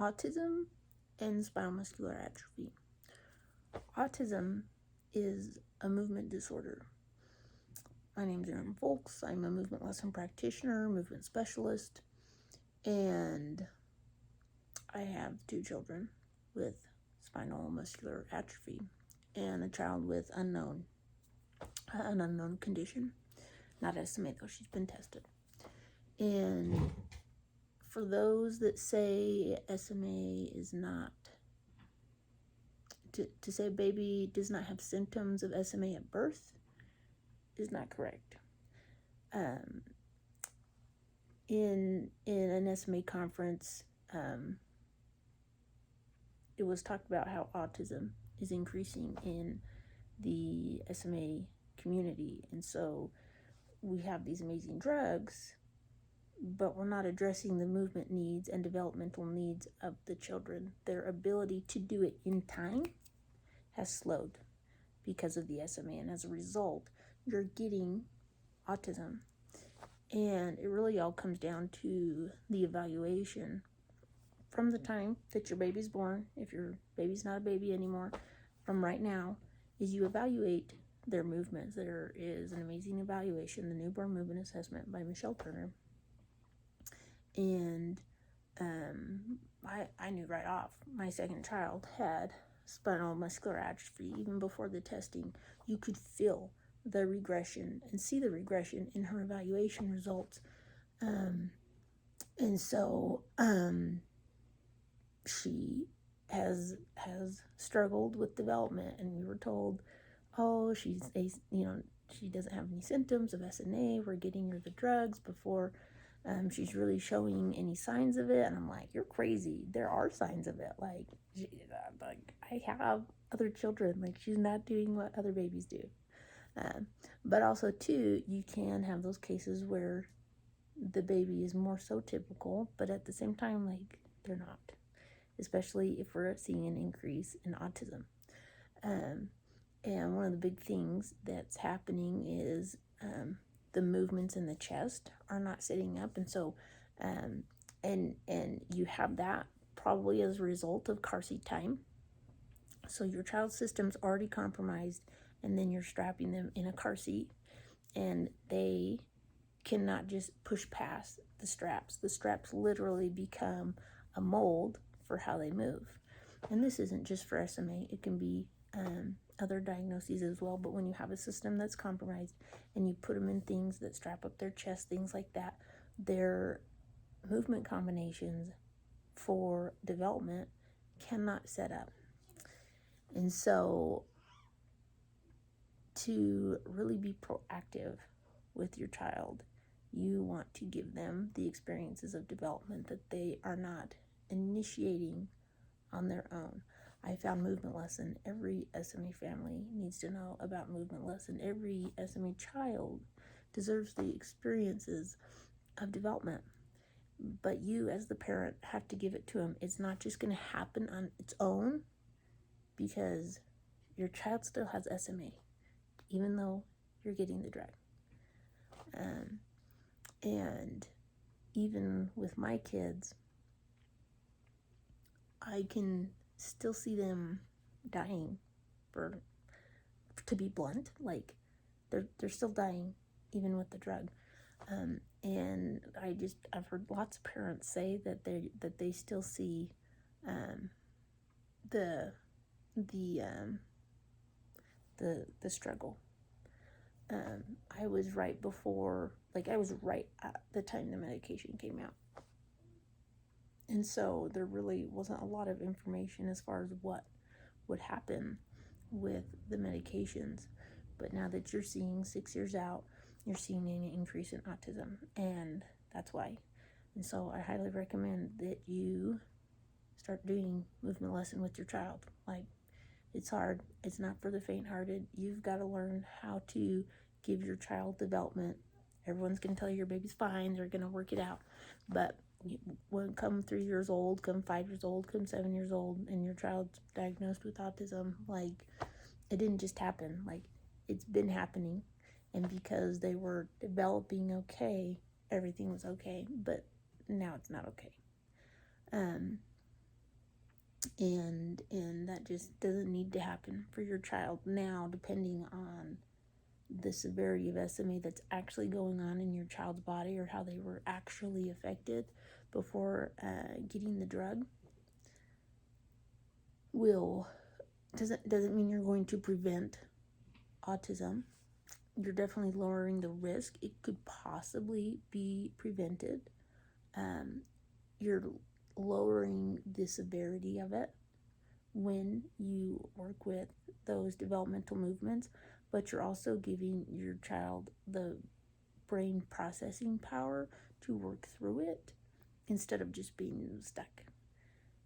Autism and spinal muscular atrophy. Autism is a movement disorder. My name's Erin Volks. I'm a movement lesson practitioner, movement specialist, and I have 2 children with spinal muscular atrophy and a child with an unknown condition. Not SMA though, she's been tested. And for those that say SMA is not, to say a baby does not have symptoms of SMA at birth is not correct. In an SMA conference, it was talked about how autism is increasing in the SMA community, and so we have these amazing drugs, but we're not addressing the movement needs and developmental needs of the children. Their ability to do it in time has slowed because of the SMA, and as a result, you're getting autism. And it really all comes down to the evaluation from the time that your baby's born, if your baby's not a baby anymore, from right now, is you evaluate their movements. There is an amazing evaluation, the Newborn Movement Assessment by Michelle Turner. And I knew right off my second child had spinal muscular atrophy. Even before the testing, you could feel the regression and see the regression in her evaluation results. And so she has struggled with development, and we were told, oh, she doesn't have any symptoms of SMA. We're getting her the drugs before she's really showing any signs of it. And I'm like, you're crazy. There are signs of it. Like I have other children. Like, she's not doing what other babies do. But also too, you can have those cases where the baby is more so typical, but at the same time, like, they're not, especially if we're seeing an increase in autism. And one of the big things that's happening is the movements in the chest are not sitting up, and so and you have that probably as a result of car seat time. So your child's system's already compromised, and then you're strapping them in a car seat, and they cannot just push past the straps. The straps literally become a mold for how they move. And this isn't just for SMA, it can be other diagnoses as well. But when you have a system that's compromised and you put them in things that strap up their chest, things like that, their movement combinations for development cannot set up. And so to really be proactive with your child, you want to give them the experiences of development that they are not initiating on their own. I found movement lesson. Every SMA family needs to know about movement lesson. Every SMA child deserves the experiences of development. But you, as the parent, have to give it to them. It's not just going to happen on its own, because your child still has SMA, even though you're getting the drug. And even with my kids, I can still see them dying, to be blunt. Like, they're still dying even with the drug. And I've heard lots of parents say that they still see the struggle. I was right at the time the medication came out. And so there really wasn't a lot of information as far as what would happen with the medications. But now that you're seeing 6 years out, you're seeing an increase in autism, and that's why. And so I highly recommend that you start doing movement lesson with your child. Like, it's hard. It's not for the faint-hearted. You've got to learn how to give your child development. Everyone's going to tell you your baby's fine. They're going to work it out. But when come 3 years old, come 5 years old, come 7 years old, and your child's diagnosed with autism, like, it didn't just happen. Like, it's been happening. And because they were developing okay, everything was okay. But now it's not okay. And that just doesn't need to happen for your child. Now, depending on the severity of SMA that's actually going on in your child's body, or how they were actually affected before getting the drug, doesn't mean you're going to prevent autism. You're definitely lowering the risk. It could possibly be prevented. You're lowering the severity of it when you work with those developmental movements, but you're also giving your child the brain processing power to work through it instead of just being stuck.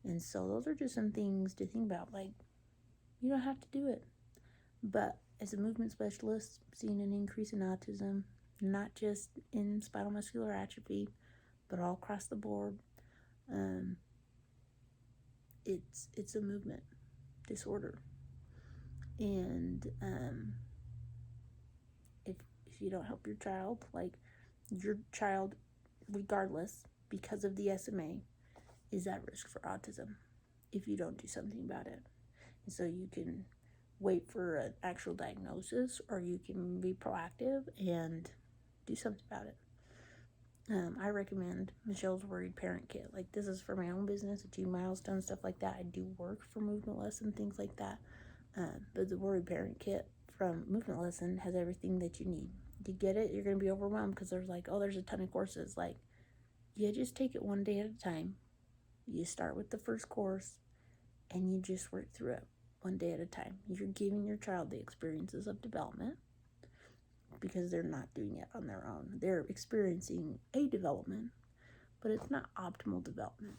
And so those are just some things to think about. Like, you don't have to do it, but as a movement specialist, seeing an increase in autism, not just in spinal muscular atrophy, but all across the board, it's a movement disorder. And if you don't help your child, like, your child, regardless, because of the SMA, is at risk for autism if you don't do something about it. And so you can wait for an actual diagnosis, or you can be proactive and do something about it. I recommend Michelle's Worried Parent Kit. Like, this is for my own business, achieve milestones, stuff like that. I do work for Movement Lesson, things like that. But the Worried Parent Kit from Movement Lesson has everything that you need. You get it, you're going to be overwhelmed because there's there's a ton of courses. Like, you just take it one day at a time. You start with the first course, and you just work through it one day at a time. You're giving your child the experiences of development, because they're not doing it on their own. They're experiencing a development, but it's not optimal development.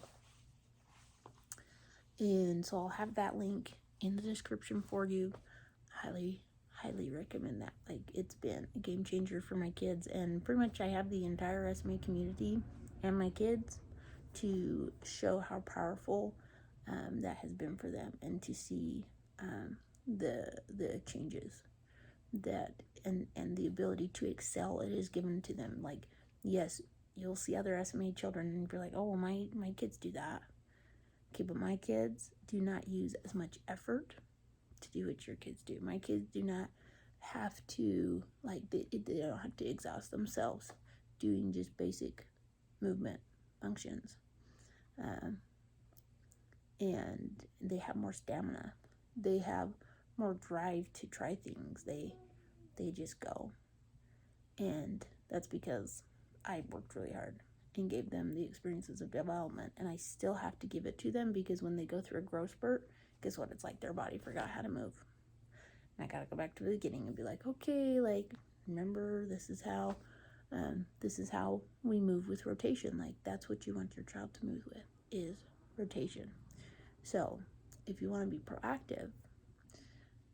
And so I'll have that link in the description for you. Highly recommend that. Like, it's been a game changer for my kids, and pretty much I have the entire SMA community and my kids to show how powerful that has been for them, and to see the changes that and the ability to excel it is given to them. Like, yes, you'll see other SMA children and be like, oh, well, my kids do that. Okay, but my kids do not use as much effort to do what your kids do. My kids do not have to, like, they don't have to exhaust themselves doing just basic movement functions. And they have more stamina. They have more drive to try things. They just go. And that's because I worked really hard and gave them the experiences of development. And I still have to give it to them, because when they go through a growth spurt, guess what? It's like their body forgot how to move. And I gotta go back to the beginning and be like, okay, like, remember, this is how we move with rotation. Like, that's what you want your child to move with, is rotation. So if you want to be proactive,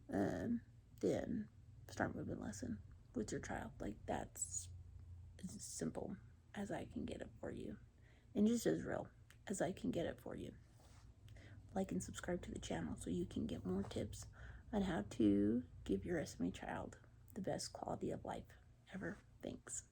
then start Movement Lesson with your child. Like, that's as simple as I can get it for you, and just as real as I can get it for you. Like and subscribe to the channel so you can get more tips on how to give your SMA child the best quality of life ever. Thanks.